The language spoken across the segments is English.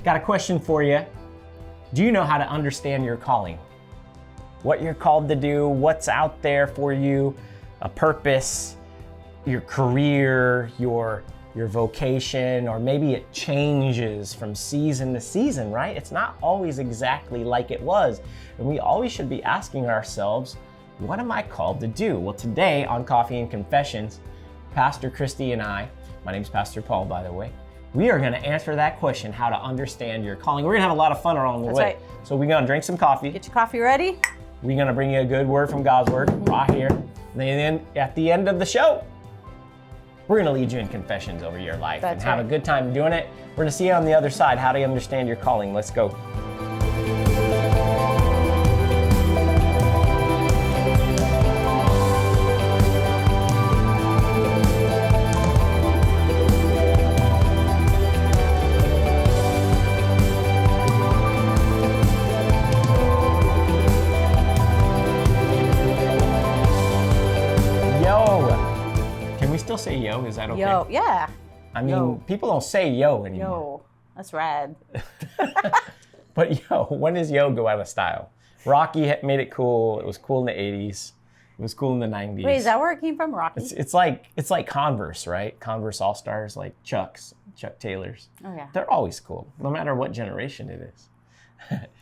Got a question for you. Do you know how to understand your calling? What you're called to do, what's out there for you, a purpose, your career, your vocation, or maybe it changes from season to season, right? It's not always exactly like it was. And we always should be asking ourselves, what am I called to do? Well, today on Coffee and Confessions, Pastor Christi and I, my name's Pastor Paul, by the way, we are gonna answer that question, how to understand your calling. We're gonna have a lot of fun along the way. Right. So we're gonna drink some coffee. Get your coffee ready. We're gonna bring you a good word from God's word right here. And then at the end of the show, we're gonna lead you in confessions over your life and have a good time doing it. We're gonna see you on the other side, how to understand your calling. Let's go. Say yo, is that okay? Yo, yeah. I mean, people don't say yo anymore. Yo, that's rad. But yo, when does yo go out of style? Rocky made it cool. It was cool in the 80s. It was cool in the 90s. Wait, is that where it came from, Rocky? It's like Converse, right? Converse All-Stars, like Chuck Taylors. Oh, yeah. They're always cool, no matter what generation it is.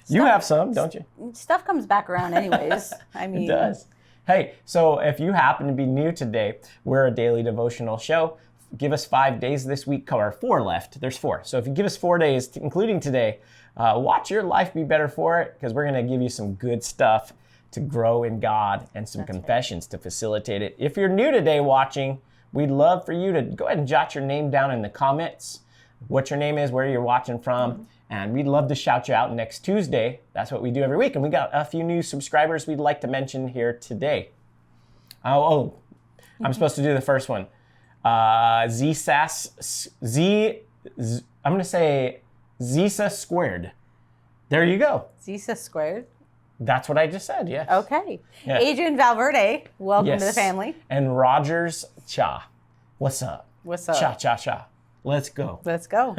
You have some, don't you? Stuff comes back around anyways. I mean, it does. Hey, so if you happen to be new today, we're a daily devotional show. Give us 5 days this week, or 4 left. There's 4. So if you give us 4 days, including today, watch your life be better for it, because we're going to give you some good stuff to grow in God and some confessions to facilitate it. If you're new today watching, we'd love for you to go ahead and jot your name down in the comments, what your name is, where you're watching from. And we'd love to shout you out next Tuesday. That's what we do every week. And we got a few new subscribers we'd like to mention here today. I'm supposed to do the first one. I'm going to say Zisa Squared. There you go. Zisa Squared. That's what I just said, yes. Okay. Yeah. Adrian Valverde, welcome to the family. And Rogers Cha. What's up? What's up? Cha, cha, cha. Let's go. Let's go.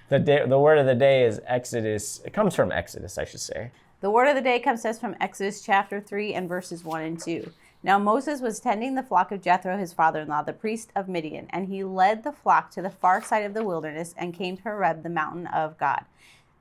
The word of the day is Exodus. It comes from Exodus, I should say. The word of the day comes to us from Exodus chapter 3 and verses 1 and 2. Now Moses was tending the flock of Jethro, his father-in-law, the priest of Midian, and he led the flock to the far side of the wilderness and came to Horeb, the mountain of God.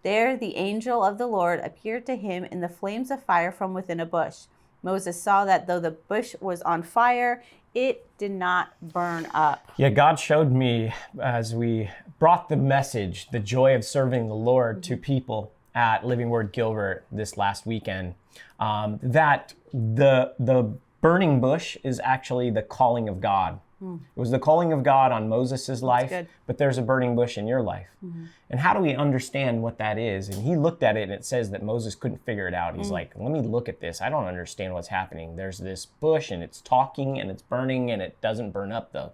There the angel of the Lord appeared to him in the flames of fire from within a bush. Moses saw that though the bush was on fire, it did not burn up. Yeah, God showed me as we brought the message, the joy of serving the Lord to people at Living Word Gilbert this last weekend, that the burning bush is actually the calling of God. It was the calling of God on Moses' life, but there's a burning bush in your life. And how do we understand what that is? And he looked at it and it says that Moses couldn't figure it out. He's like, let me look at this. I don't understand what's happening. There's this bush and it's talking and it's burning and it doesn't burn up though.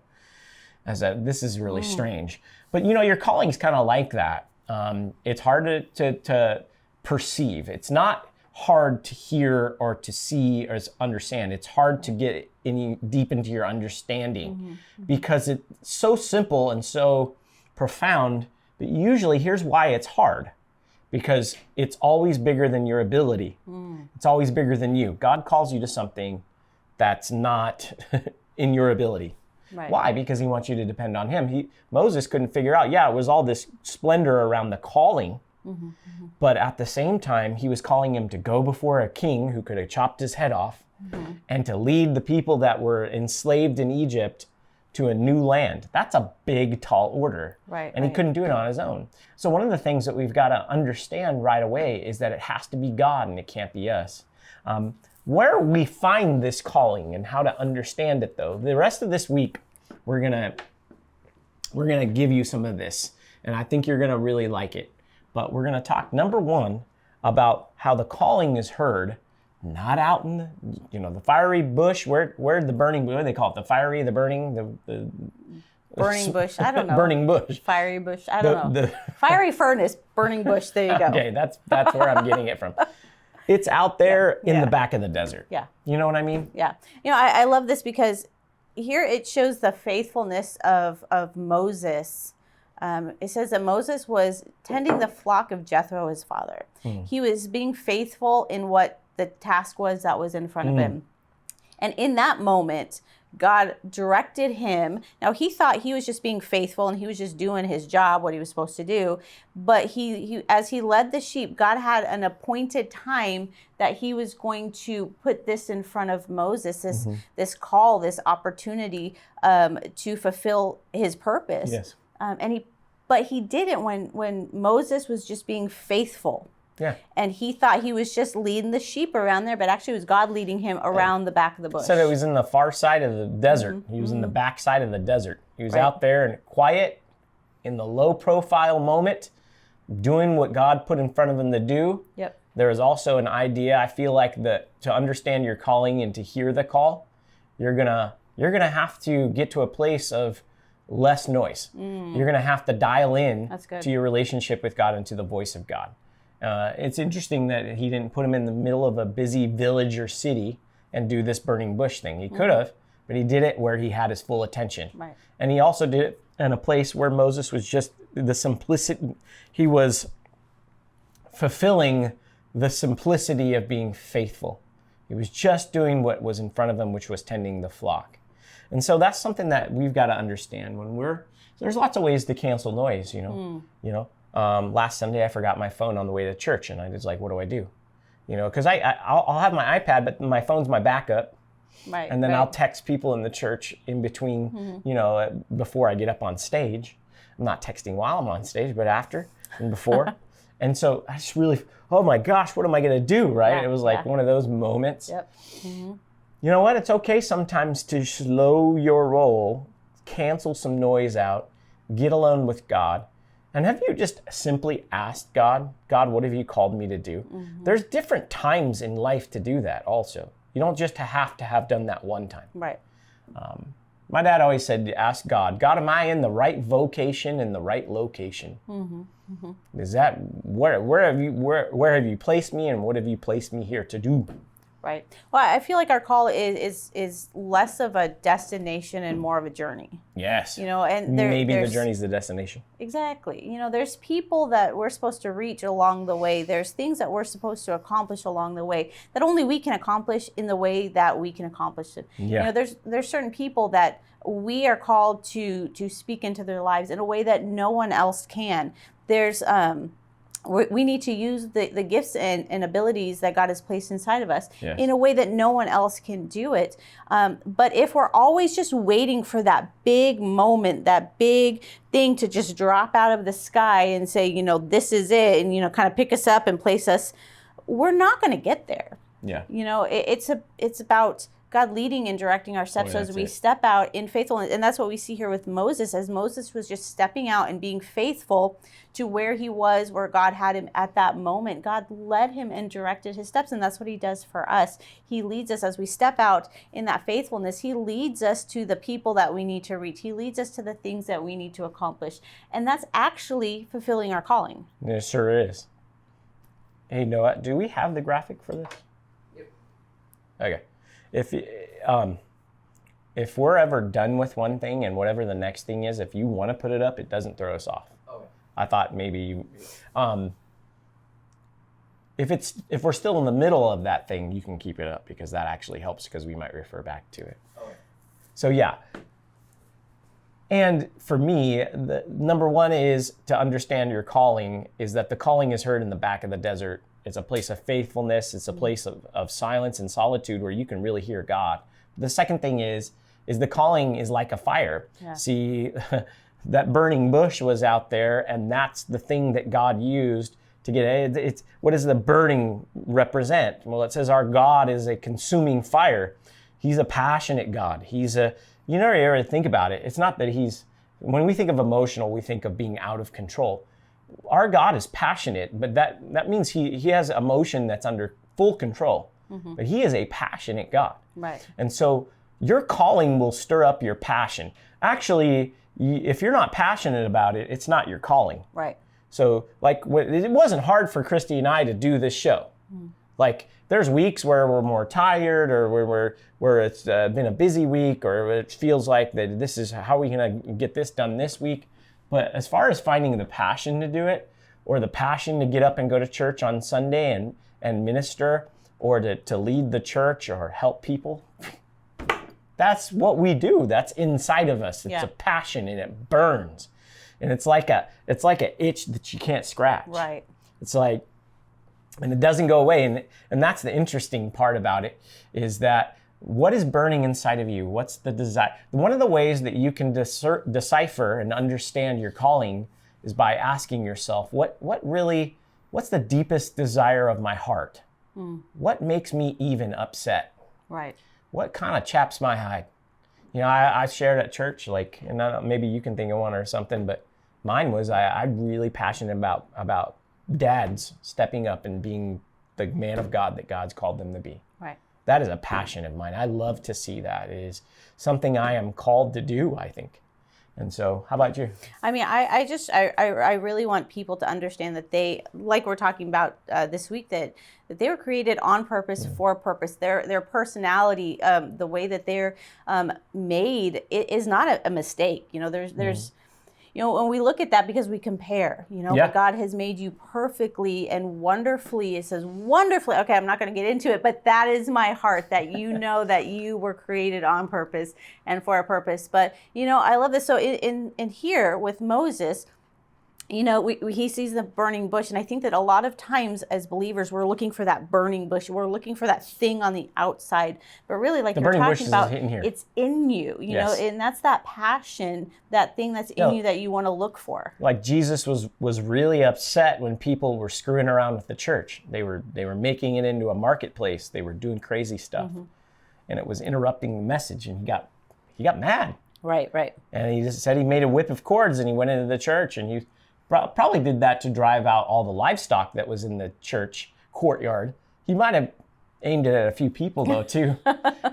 This is really strange. But you know, your calling's kind of like that. It's hard to perceive. It's not hard to hear or to see or understand. It's hard to get any deep into your understanding because it's so simple and so profound. But usually here's why it's hard, because it's always bigger than your ability. It's always bigger than you. God calls you to something that's not in your ability. Right. Why? Because he wants you to depend on him. Moses couldn't figure out, it was all this splendor around the calling, but at the same time, he was calling him to go before a king who could have chopped his head off and to lead the people that were enslaved in Egypt to a new land. That's a big, tall order. Right. And he couldn't do it on his own. So one of the things that we've got to understand right away is that it has to be God and it can't be us. Where we find this calling and how to understand it, though, the rest of this week, we're gonna give you some of this, and I think you're gonna really like it. But we're gonna talk, number one, about how the calling is heard, not out in the fiery bush. Where the burning? What do they call it? The fiery, the burning, the burning bush. I don't know. Burning bush. Fiery bush. I don't know. The fiery furnace, burning bush. There you go. Okay, that's where I'm getting it from. It's out there in the back of the desert. Yeah. You know what I mean? Yeah. I love this because here it shows the faithfulness of Moses it says that Moses was tending the flock of Jethro, his father. He was being faithful in what the task was that was in front of him. And in that moment, God directed him. Now, he thought he was just being faithful and he was just doing his job, what he was supposed to do. But he as he led the sheep, God had an appointed time that he was going to put this in front of Moses, this call, this opportunity to fulfill his purpose. Yes. But he didn't when Moses was just being faithful. Yeah. And he thought he was just leading the sheep around there, but actually it was God leading him around the back of the bush. Said it was in the far side of the desert. He was in the back side of the desert. He was out there and quiet, in the low profile moment, doing what God put in front of him to do. Yep. There is also an idea, I feel like, that to understand your calling and to hear the call, you're gonna have to get to a place of less noise. You're gonna have to dial in to your relationship with God and to the voice of God. It's interesting that he didn't put him in the middle of a busy village or city and do this burning bush thing. He could have, but he did it where he had his full attention. Right. And he also did it in a place where Moses was just the simplicity. He was fulfilling the simplicity of being faithful. He was just doing what was in front of him, which was tending the flock. And so that's something that we've got to understand there's lots of ways to cancel noise, you know. Last Sunday, I forgot my phone on the way to church, and I was like, what do I do? You know, because I'll have my iPad, but my phone's my backup. Right. And then I'll text people in the church in between, you know, before I get up on stage. I'm not texting while I'm on stage, but after and before. And so I just really, oh my gosh, what am I going to do, right? Yeah, it was like one of those moments. Yep. You know what? It's okay sometimes to slow your roll, cancel some noise out, get alone with God. And have you just simply asked God, what have you called me to do? There's different times in life to do that also. You don't just have to have done that one time. Right. My dad always said, ask God, am I in the right vocation in the right location? Is that, where have you placed me and what have you placed me here to do? Right. Well, I feel like our call is less of a destination and more of a journey. Yes. You know, and maybe the journey's the destination. Exactly. You know, there's people that we're supposed to reach along the way. There's things that we're supposed to accomplish along the way that only we can accomplish in the way that we can accomplish it. Yeah. You know, there's certain people that we are called to speak into their lives in a way that no one else can. There's we need to use the gifts and abilities that God has placed inside of us in a way that no one else can do it. But if we're always just waiting for that big moment, that big thing to just drop out of the sky and say, you know, this is it, and, you know, kind of pick us up and place us, we're not going to get there. Yeah. You know, it's about God leading and directing our steps as we step out in faithfulness. And that's what we see here with Moses, as Moses was just stepping out and being faithful to where he was, where God had him at that moment. God led him and directed his steps, and that's what he does for us. He leads us as we step out in that faithfulness. He leads us to the people that we need to reach. He leads us to the things that we need to accomplish. And that's actually fulfilling our calling. It sure is. Hey, Noah, do we have the graphic for this? Yep. Okay. If we're ever done with one thing and whatever the next thing is, if you want to put it up, it doesn't throw us off. Okay. I thought maybe if we're still in the middle of that thing, you can keep it up because that actually helps because we might refer back to it. Okay. So yeah. And for me, the number one is to understand your calling is that the calling is heard in the back of the desert. It's a place of faithfulness. It's a place of silence and solitude where you can really hear God. The second thing is the calling is like a fire. Yeah. See, that burning bush was out there, and that's the thing that God used to get it. What does the burning represent? Well, it says our God is a consuming fire. He's a passionate God. You never ever think about it. It's not that when we think of emotional, we think of being out of control. Our God is passionate, but that means he has emotion that's under full control. Mm-hmm. But he is a passionate God. Right. And so your calling will stir up your passion. Actually, if you're not passionate about it, it's not your calling. Right. So it wasn't hard for Christi and I to do this show. Mm. Like there's weeks where we're more tired or where it's been a busy week or it feels like that this is how we're going to get this done this week. But as far as finding the passion to do it, or the passion to get up and go to church on Sunday and minister, or to lead the church or help people, that's what we do. That's inside of us. It's a passion, and it burns. And it's like an itch that you can't scratch. Right. It's like, and it doesn't go away. And that's the interesting part about it, is that what is burning inside of you? What's the desire? One of the ways that you can decipher and understand your calling is by asking yourself, what's the deepest desire of my heart? What makes me even upset? Right. What kind of chaps my hide? I shared at church, and maybe you can think of one or something, but mine was I'm really passionate about dads stepping up and being the man of God that God's called them to be. Right. That is a passion of mine. I love to see that. It is something I am called to do, I think. And so, how about you? I mean, I really want people to understand that they, like we're talking about this week, that they were created on purpose, for a purpose. Their personality, the way that they're made, is not a mistake. There's when we look at that, because we compare, but God has made you perfectly and wonderfully. It says wonderfully. Okay, I'm not going to get into it, but that is my heart, that that you were created on purpose and for a purpose. But, I love this. So in here with Moses, he sees the burning bush. And I think that a lot of times as believers, we're looking for that burning bush. We're looking for that thing on the outside. But really, like you're talking about, it's in you, know, and that's that passion, that thing that's in you that you want to look for. Like Jesus was really upset when people were screwing around with the church. They were making it into a marketplace. They were doing crazy stuff. And it was interrupting the message, and he got mad. Right. And he just said he made a whip of cords, and he went into the church, and he probably did that to drive out all the livestock that was in the church courtyard. He might have aimed it at a few people, though, too,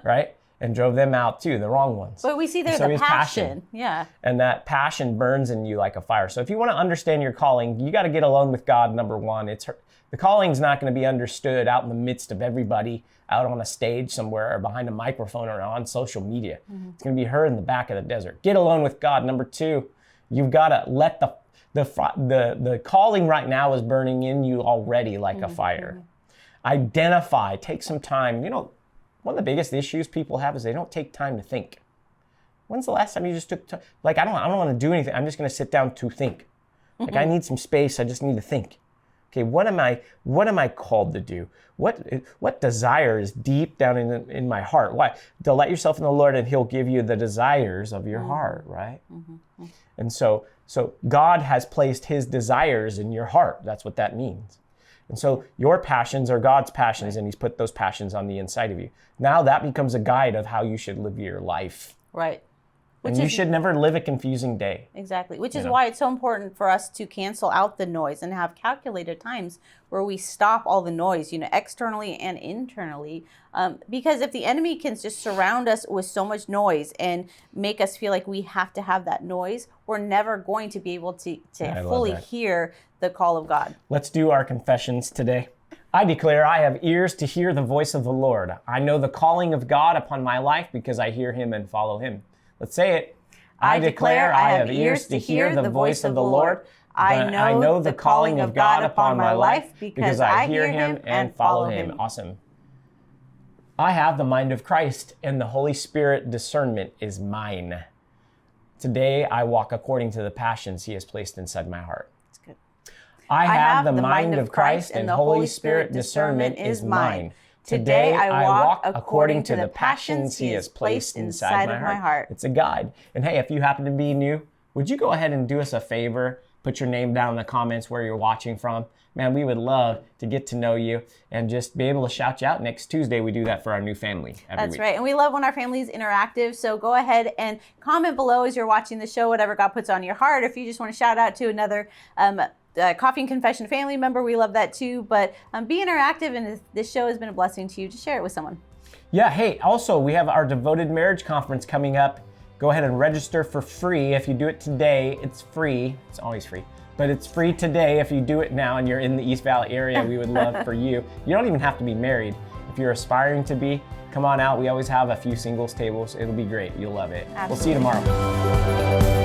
right? And drove them out, too, the wrong ones. But we see there's the passion. Yeah. And that passion burns in you like a fire. So if you want to understand your calling, you got to get alone with God, number one. The calling's not going to be understood out in the midst of everybody, out on a stage somewhere or behind a microphone or on social media. It's going to be heard in the back of the desert. Get alone with God. Number two, you've got to let the calling right now is burning in you already like a fire. Identify, take some time. One of the biggest issues people have is they don't take time to think. When's the last time you just took time? I don't want to do anything. I'm just going to sit down to think. I need some space. I just need to think. Okay, what am I called to do? What desire is deep down in my heart? Why? Delight yourself in the Lord, and He'll give you the desires of your heart, right? And so God has placed His desires in your heart. That's what that means. And so your passions are God's passions, and He's put those passions on the inside of you. Now that becomes a guide of how you should live your life. Right. And you should never live a confusing day. Exactly. Which is why it's so important for us to cancel out the noise and have calculated times where we stop all the noise, externally and internally. Because if the enemy can just surround us with so much noise and make us feel like we have to have that noise, we're never going to be able to fully hear the call of God. Let's do our confessions today. I declare I have ears to hear the voice of the Lord. I know the calling of God upon my life because I hear Him and follow Him. Let's say it. I declare I have ears to hear the voice of the Lord. I know the calling of God upon my life because I hear Him and follow Him. Awesome. I have the mind of Christ, and the Holy Spirit discernment is mine. Today I walk according to the passions He has placed inside my heart. That's good. I have the mind of Christ, and the Holy Spirit discernment is mine. Today I walk according to the passions He has placed inside my heart. It's a guide. And hey, if you happen to be new, would you go ahead and do us a favor? Put your name down in the comments where you're watching from. Man, we would love to get to know you and just be able to shout you out. Next Tuesday, we do that for our new family every week. That's right. And we love when our family is interactive. So go ahead and comment below as you're watching the show, whatever God puts on your heart. If you just want to shout out to another Coffee and Confession family member, we love that too. But be interactive, and if this show has been a blessing to you, just share it with someone. Yeah, hey, also we have our Devoted Marriage Conference coming up. Go ahead and register for free. If you do it today, it's free. It's always free, but it's free today if you do it now and you're in the East Valley area. We would love for you. You don't even have to be married. If you're aspiring to be, come on out. We always have a few singles tables. It'll be great. You'll love it. Absolutely. We'll see you tomorrow.